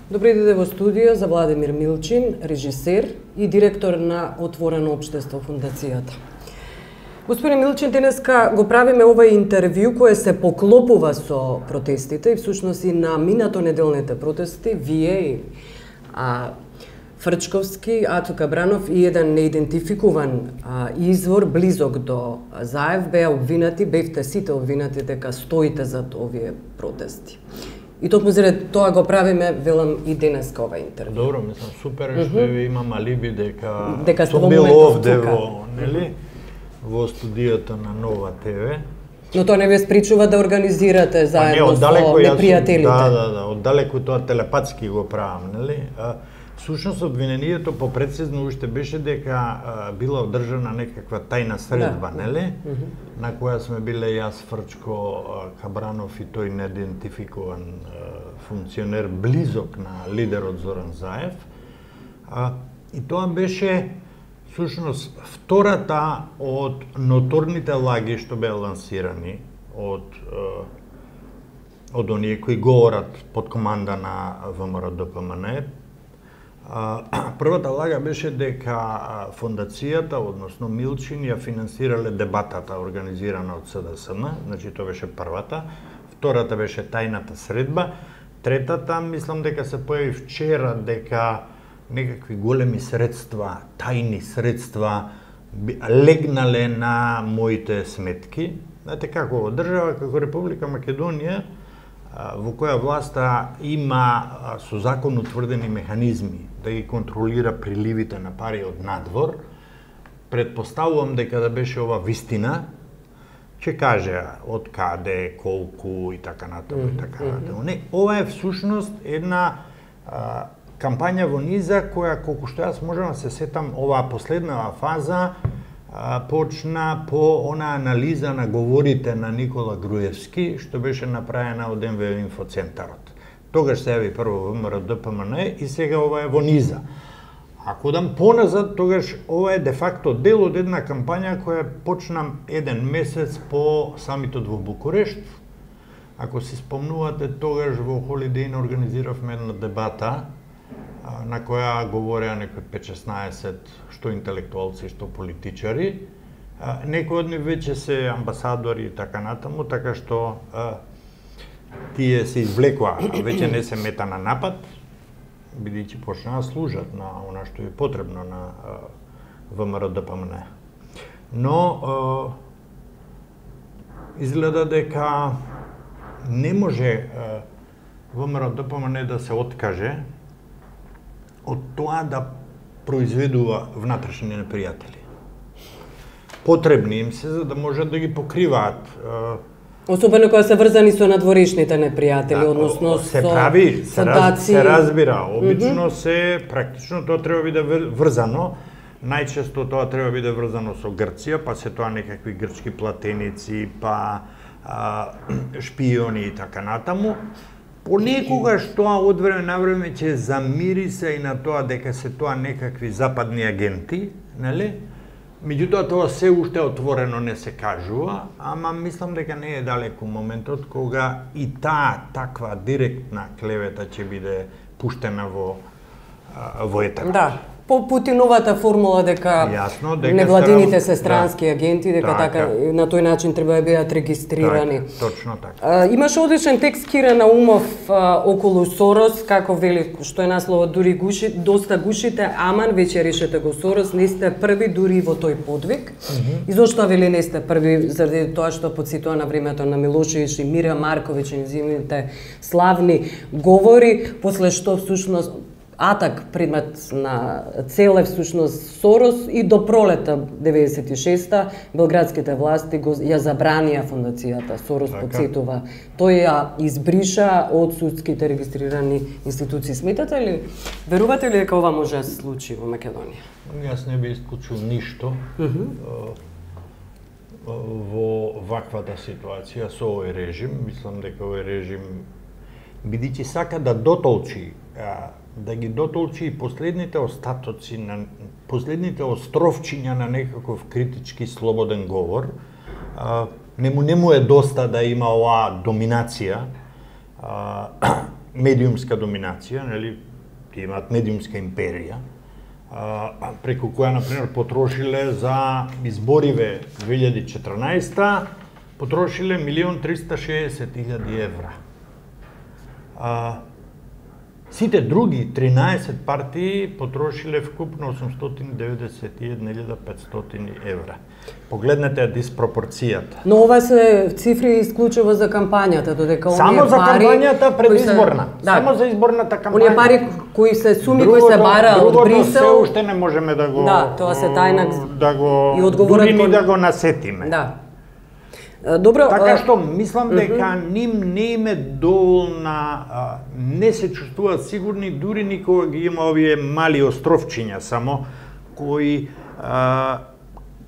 Добре дојде во студио за Владимир Милчин, режисер и директор на Отворено општество фондацијата. Господин Милчин, денеска го правиме ова интервју кое се поклопува со протестите и всушност и на минатонеделните протести вие и Фрчковски, Ато Кабранов и еден неидентификуван извор близок до Заев беа обвинати, бевте сите обвинати дека стоите зад овие протести. И токму заради тоа го правиме, велам, и денеска ова интервју. Добро, мислам, супер што имам алиби дека сум бил овде во, нели, во студиото на Нова ТВ. Но тоа не ве спречува да организирате заедно со непријателите. Да, оддалеку тоа телепатски го правам, нели? Сушност обвинението попрецизно уште беше дека била одржана некаква тајна средба, нели? На која сме биле јас, Фрчко, Кабранов и тој неидентификуван функционер близок на лидерот Зоран Заев. И тоа беше сушност втората од ноторните лаги што беа лансирани од оние кои говорат под команда на ВМРО-ДПМН. Првата лага беше дека фондацијата, односно Милчин, ја финансирале дебатата организирана од СДСМ, значи тоа беше првата. Втората беше тајната средба. Третата, мислам дека се појави вчера, дека некакви големи средства, тајни средства, легнале на моите сметки. Знаете како, држава како Република Македонија, во која власта има со закон утврдени механизми да ги контролира приливите на пари од надвор, предпоставувам дека да беше ова вистина, ќе каже од каде, колку и така натаму и така натаму. Не, ова е всушност една кампања во низа која, колку што јас можам да се сетам, оваа последнава фаза почна по она анализа на говорите на Никола Груевски, што беше направена од МВО инфоцентарот. Тогаш се јави прво ВМРО-ДПМН и сега ова е во низа. Ако дам поназад, тогаш ова е де факто дел од една кампања која почна еден месец по самитот во Букурешт. Ако си спомнувате, тогаш во Holiday Inn организиравме една дебата на која говореа некои 5-16 што интелектуалци, што политичари. Некои од нив веќе се амбасадори и така натаму, така што тие се извлекоа, веќе не се мета на напад, бидејќи почнаа да служат на она што е потребно на ВМРО-ДПМН. Но изгледа дека не може ВМРО-ДПМН да се откаже од тоа да произведува внатрешни непријатели. Потребни им се за да можат да ги покриваат. Особено кога се врзани со надворешните непријатели, односно се прави, се разбира. Обично се практично тоа треба биде врзано. Најчесто тоа треба биде врзано со Грција, па се тоа некакви грчки платеници, па шпиони и така натаму. Понекогаш тоа од време на време ќе замириса и на тоа дека се тоа некакви западни агенти, нели? Меѓутоа тоа се уште отворено не се кажува, ама мислам дека не е далеку моментот кога и таа таква директна клевета ќе биде пуштена во етер. Да. По Путиновата формула дека невладините се странски агенти, дека така на тој начин треба да бидат регистрирани. Точно така. Имаше одличен текст Кира Наумов околу Сорос, како вели, што е насловот дури доста гушите, аман веќе решете го Сорос, не сте први дури во тој подвиг. И зошто вели не сте први, заради тоа што подсетува на времето на Милошевиќ и Мира Марковиќ и низините славни говори, после што всушност атак предмет на цел е всушност Сорос и до пролета 96-та белградските власти ја забранија фондацијата. Сорос подсетува. Тој ја избриша од судските регистрирани институции. Сметате ли, верувате ли дека ова може да се случи во Македонија? Јас не би исклучил ништо во ваквата ситуација со овој режим. Мислам дека овој режим, бидејќи сака да дотолчи да ги дотолчи и последните остатоци на последните островчиња на некаков критички слободен говор. Не му е доста да има оваа доминација медиумска доминација, нели, тие имаат медиумска империја, преку која, например, потрошиле за избориве 2014 потрошиле 1.360.000 евра. Сите други 13 партии потрошиле вкупно 891.500 евра. Погледнете диспропорцијата. Но ова се цифри исклучува за кампањата, додека само за кампањата предизборна. Да, само за изборната кампања. Оние пари кои се суми кои се бараа од Брисел. Се уште не можеме да го тоа се тајна да го и одговорот дури ни да го насетиме. Да. Добро, така што мислам дека ним не име доволна, не се чувствуваат сигурни дури никога ги има овие мали островчиња само кои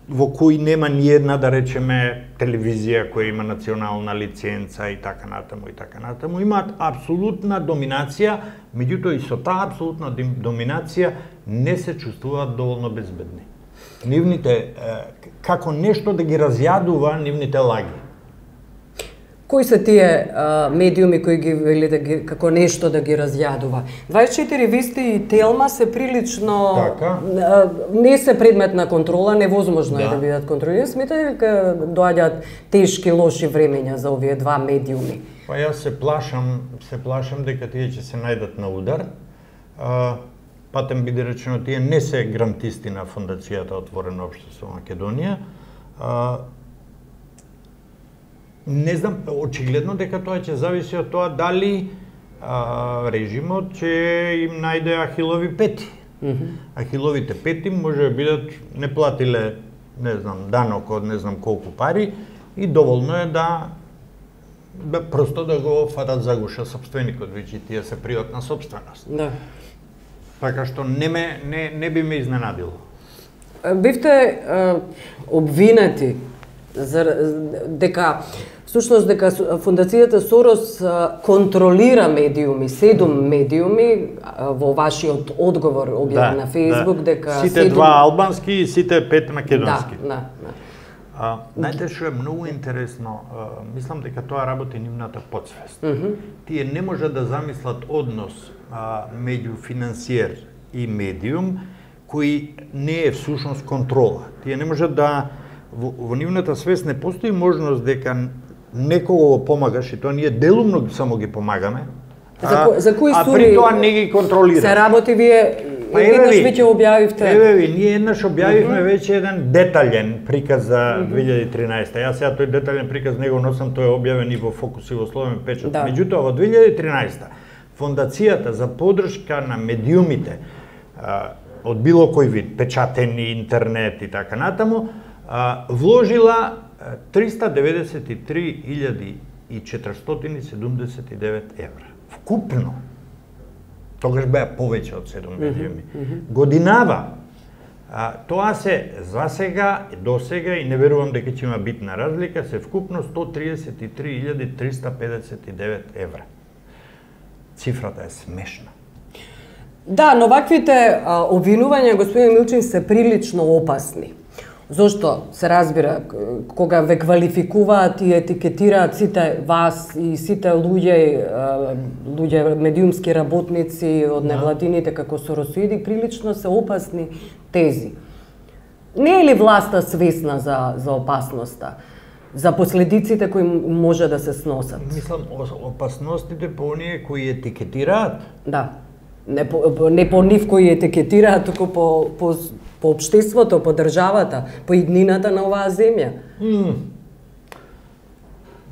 во кои нема ни една, да речеме, телевизија која има национална лиценца и така натаму, имаат апсолутна доминација, меѓутоа и со таа апсолутна доминација не се чувствуваат доволно безбедни. Нивните, како нешто да ги разјадува нивните лаги. Кои се тие медиуми кои ги вели да ги, како нешто да ги разјадува? 24 вести и Телма се прилично не се предмет на контрола, невозможно е да бидат контролирани. Сметате дека доаѓаат тешки лоши времења за овие два медиуми? Па јас се плашам дека тие ќе се најдат на удар. Патем биде речено, тие не се грантисти на Фондацијата Отворено општество Македонија. Не знам, очигледно дека тоа ќе зависи од тоа дали режимот ќе им најде ахилови пети. Ахиловите пети може да бидат, не платиле, не знам, данок од не знам колку пари и доволно е да просто да го фатат за гуша собственикот, веќе тие се приватна собственост. Да. Така што не би ме изненадило. Бивте обвинати дека всушност дека Фондацијата Сорос контролира медиуми, 7 медиуми во вашиот одговор објавен на Facebook дека сите 2 албански и сите 5 македонски. Да. Знаете што е многу интересно, мислам дека тоа работи нивната подсвест. Тие не може да замислат однос меѓу финансиер и медиум кој не е всушност контрола. Тие не може да во нивната свест не постои можност дека некого го помагаш и тоа ние делумно само ги помагаме. За кои а сури при тоа не ги контролираме. Се работи вие еднаш веќе објавивте. Ние еднаш објавивме веќе еден детален приказ за 2013. Јас сега тој детален приказ него носам, тој е објавен и во Фокус и во Словен печат. Меѓутоа во 2013 Фондацијата за поддршка на медиумите од било кој вид, печатени, интернет и така натаму, вложила 393.479 евра. Вкупно. Тогаш беа повеќе од 7 медиуми. Годинава, тоа се за сега, до сега и не верувам дека ќе има битна разлика, се вкупно 133.359 евра. Цифрата е смешна. Да, но ваквите обвинувања, господин Милчин, се прилично опасни. Зошто се разбира, кога ве квалификуваат и етикетираат сите вас и сите луѓе медиумски работници од невладините како соросоиди, прилично се опасни тези. Не е ли власта свесна за опасноста? За последиците кои може да се сносат? Мислам, опасностите по оние кои етикетираат? Да. Не по нив кои етикетираат, туку по општеството, по државата, по иднината на оваа земја.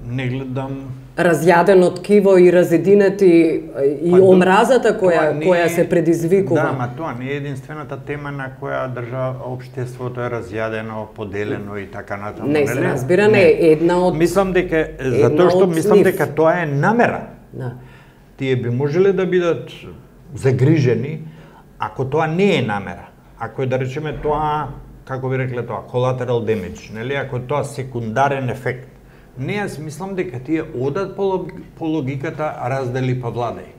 Не гледам. Разјадено ткиво и разединати и омразата која се предизвикува. Да, ма тоа не е единствената тема на која општеството е разјадено, поделено и така натаму. Не се разбира, не е една од. Мислам дека затоа што мислам дека тоа е намера. Да. Тие би можеле да бидат загрижени ако тоа не е намера. Ако е, да речеме, тоа, како би рекле тоа, collateral damage, нели, ако тоа секундарен ефект. Не, јас мислам дека тие одат по логиката раздели па владај.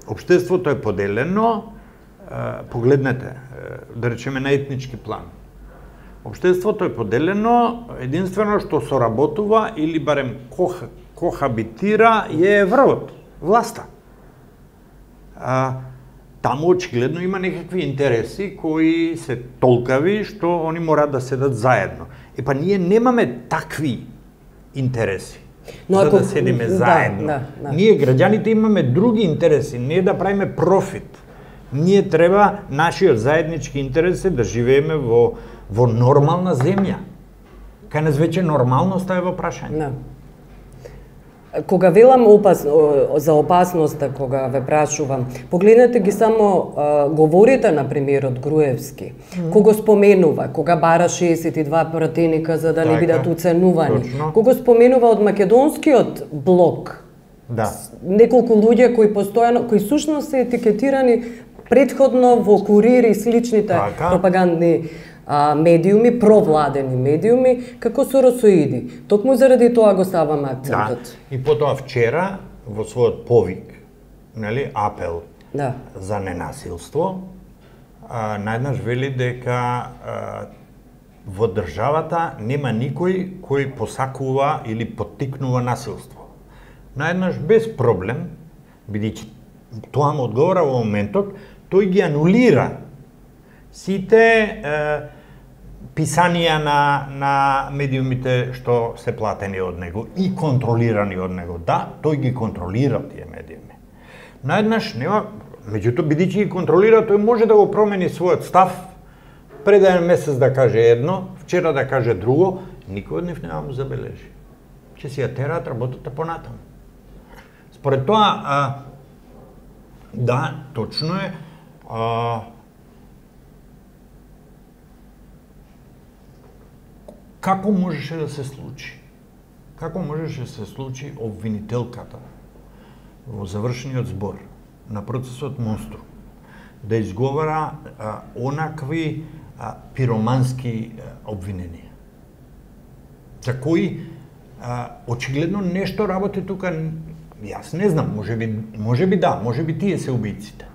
Општеството е поделено, погледнете, да речеме на етнички план. Општеството е поделено единствено што соработува или барем кохабитира е врвот, власта. Таму очигледно има некакви интереси кои се толкави што они мораат да седат заедно. Па ние немаме такви интереси. За да седиме заедно. Ние граѓаните имаме други интереси, не да правиме профит. Ние треба нашиот заеднички интерес да живееме во нормална земја. Кај нас веќе нормалноста е во прашање. Кога велам за опасноста, кога ве прашувам, погледнете ги само говорите на премиерот Груевски, кога споменува, кога бара 62 пратеника за да не бидат уценувани, кога споменува од македонскиот блок, неколку луѓе кои постојано, кои сушност се етикетирани претходно во Курир и сличните пропагандни медиуми, провладени медиуми, како соросоиди. Токму заради тоа го ставаме акцентот. И потоа вчера, во својот повик, апел за ненасилство, најднаш вели дека во државата нема никој кој посакува или поттикнува насилство. Најднаш без проблем, бидејќи тоа му одговора во моментот, тој ги анулира сите писанија на медиумите што се платени од него и контролирани од него. Да, тој ги контролира тие медиуми. Најднаш нема, меѓутоа бидејќи ги контролира, тој може да го промени својот став, пред еден месец да каже едно, вчера да каже друго, никој од нив нема му забележи. Ќе си ја тераат работата понатаму. Според тоа, да, точно е, како можеше да се случи? Како можеше да се случи обвинителката во завршениот збор на процесот Монструм да изговара онакви пиромански обвиненија? За кои очигледно нешто работи тука, јас не знам, може би да, може би тие се убиците.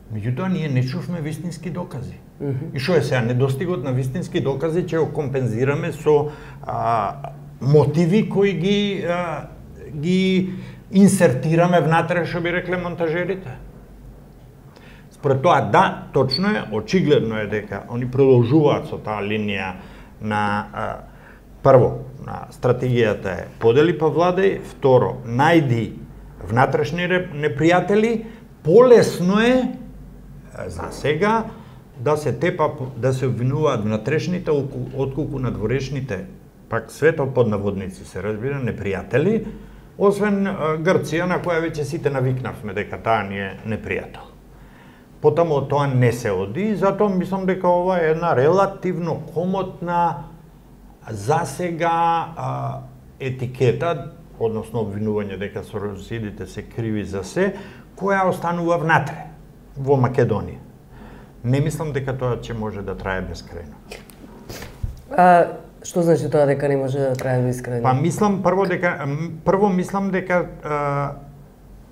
Меѓутоа, ние не чувме вистински докази. И што е сега, недостигот на вистински докази ќе го компензираме со мотиви кои ги инсертираме внатре, што би рекле монтажерите. Според тоа, да, точно е, очигледно е дека они продолжуваат со таа линија на прво, на стратегијата е подели па владај, второ, најди внатрешни непријатели, полесно е за сега да се обвинуваат внатрешните отколку надворешните, пак светот под наводници се разбира, непријатели, освен Грција, на која веќе сите навикнавме дека таа ни е непријател. Потаму тоа не се оди, затоа мислам дека ова е една релативно комотна за сега етикета, односно обвинување дека соросоидите се криви за се, која останува внатре во Македонија. Не мислам дека тоа ќе може да трае бескрајно. Што значи тоа дека не може да трае бескрајно? Па мислам прво мислам дека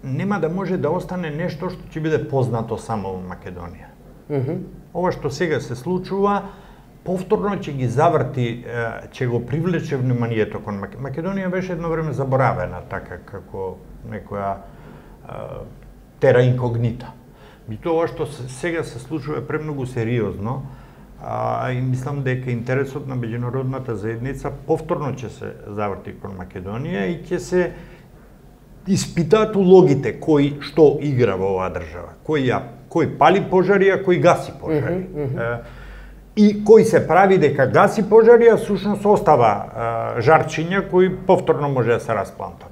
нема да може да остане нешто што ќе биде познато само во Македонија. Ова што сега се случува, повторно ќе ги заврти, ќе го привлече вниманието кон Македонија. Беше едно време заборавена така како некоја тера инкогнита. И тоа што сега се случува е премногу сериозно, и мислам дека интересот на меѓународната заедница повторно ќе се заврти кон Македонија и ќе се испитаат улогите кој што игра во оваа држава. Кој пали пожари, а кој гаси пожари. И кој се прави дека гаси пожари, а сушност остава жарчиња кои повторно може да се расплантат.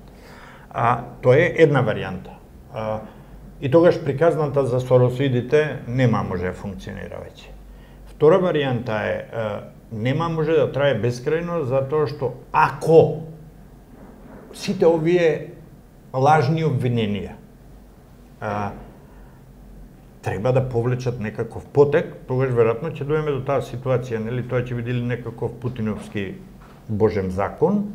Тоа е една варијанта. И тогаш приказната за соросоидите нема може да функционира веќе. Втора варијанта е нема може да трае бескрајно, затоа што ако сите овие лажни обвиненија треба да повлечат некаков потек, тогаш веројатно ќе дојдеме до таа ситуација, нели, тоа ќе биде некаков путиновски божем закон,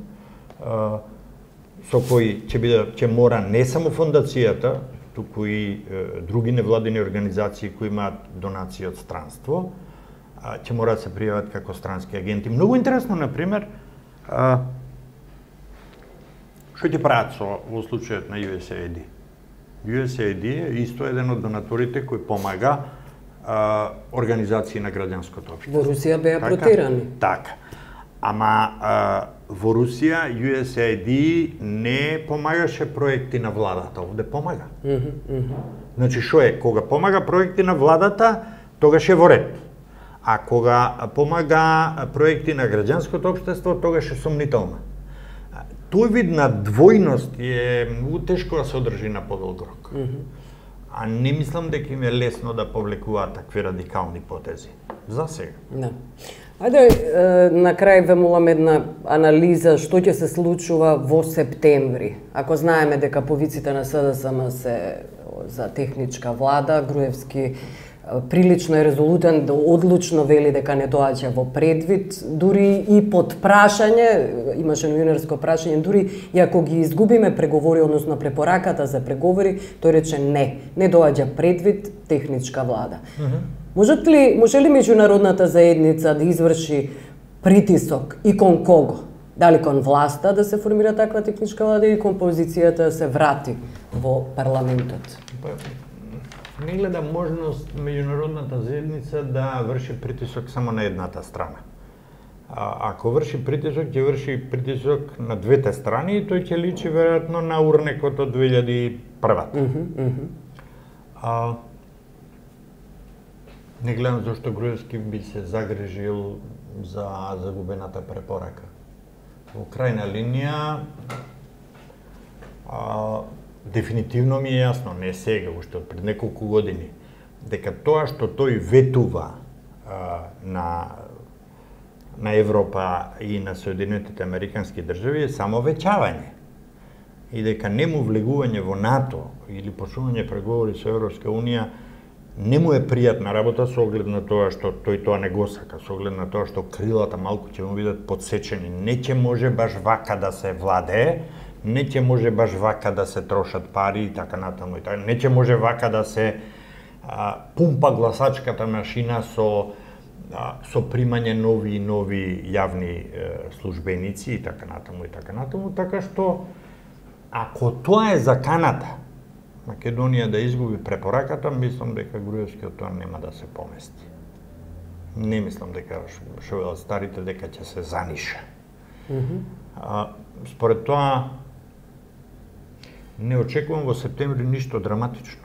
со кој ќе мора не само фондацијата, туку и други невладини организации кои имаат донации од странство, ќе мора да се пријават како странски агенти. Многу интересно, например, Што ќе прават во случајот на USAID? USAID е исто еден од донаторите кој помага организации на граѓанското општество. Во Русија беа протирани. Така. Ама во Русија USAID не помагаше проекти на владата, овде помага. Значи што е, кога помага проекти на владата, тогаш е во ред. А кога помага проекти на граѓанското општество, тогаш е сомнително. Тој вид на двојност е многу тешко да се одржи на подолг рок. А не мислам дека им е лесно да повлекуваат такви радикални потези. За сега. Да. Ајде, на крај ве молам една анализа што ќе се случува во септември. Ако знаеме дека повиците на СДСМ се за техничка влада, Груевски прилично е резолутен, одлучно вели дека не доаѓа во предвид, дури и под прашање, имаше новинарско прашање, дури и ако ги изгубиме преговори, односно препораката за преговори, тој рече не доаѓа предвид техничка влада. Може ли меѓународната заедница да изврши притисок и кон кого? Дали кон власта да се формира таква техничка влада или кон позицијата да се врати во парламентот? Не гледа можност меѓународната заедница да врши притисок само на едната страна. Ако врши притисок, ќе врши притисок на двете страни и тој ќе личи веројатно на урнекот од 2001. Не гледам зашто Груевски би се загрижил за загубената препорака. Во крајна линија, дефинитивно ми е јасно, не сега, уште од пред неколку години, дека тоа што тој ветува на Европа и на Соединетите Американски држави е само веќавање. И дека нему влегување во НАТО или почнување преговори со Европска Унија не му е пријатна работа со оглед на тоа што тој тоа не го сака, со оглед на тоа што крилата малку ќе му бидат подсечени. Не ќе може баш вака да се владее, не ќе може баш вака да се трошат пари и така натаму и така. Не ќе може вака да се пумпа гласачката машина со примање нови и нови јавни службеници и така натаму и така натаму, така што ако тоа е заканата Македонија да изгуби препораката, мислам дека Груевски од тоа нема да се помести. Не мислам дека што велат старите дека ќе се заниша. Според тоа не очекувам во септември ништо драматично.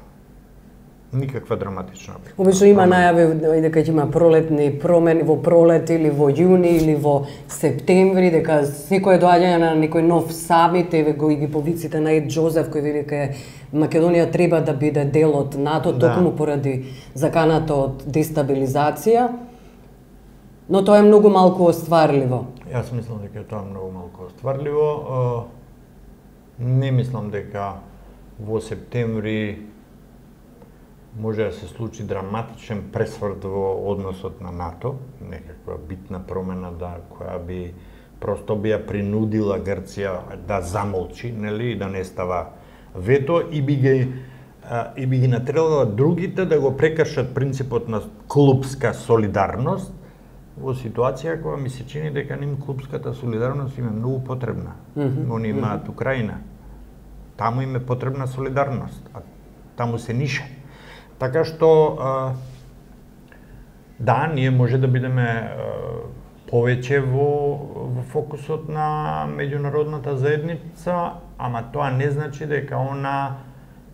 Никаква драматична. Обично има најави дека ќе има пролетни промени во пролет или во јуни или во септември, дека секој доаѓање на некој нов самит, еве го и ги повиците на Ед Џозеф кој вели дека Македонија треба да биде дел од НАТО, токму поради заканата од дестабилизација. Но тоа е многу малку остварливо. Јас мислам дека тоа е многу малку остварливо. Не мислам дека во септември може да се случи драматичен пресврт во односот на НАТО, некаква битна промена која би просто би ја принудила Грција да замолчи, нели, и да не става вето и би ги натерала другите да го прекршат принципот на клупска солидарност во ситуација кога ми се чини дека ним клупската солидарност им е многу потребна. Они имаат Украина. Таму им е потребна солидарност, а таму се ниша. Така што, да, ние може да бидеме повеќе во фокусот на меѓународната заедница, ама тоа не значи дека она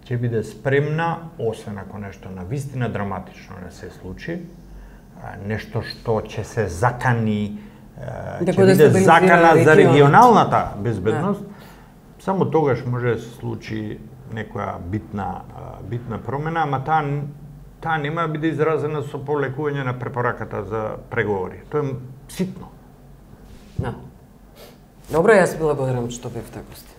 ќе биде спремна, освен ако нешто навистина драматично не се случи, нешто што ќе се закани, ќе биде закана за регионалната безбедност, само тогаш може да се случи некоја битна промена, ама таа нема да биде изразена со повлекување на препораката за преговори. Тоа е ситно. Добро, јас благодарам што бевте гости.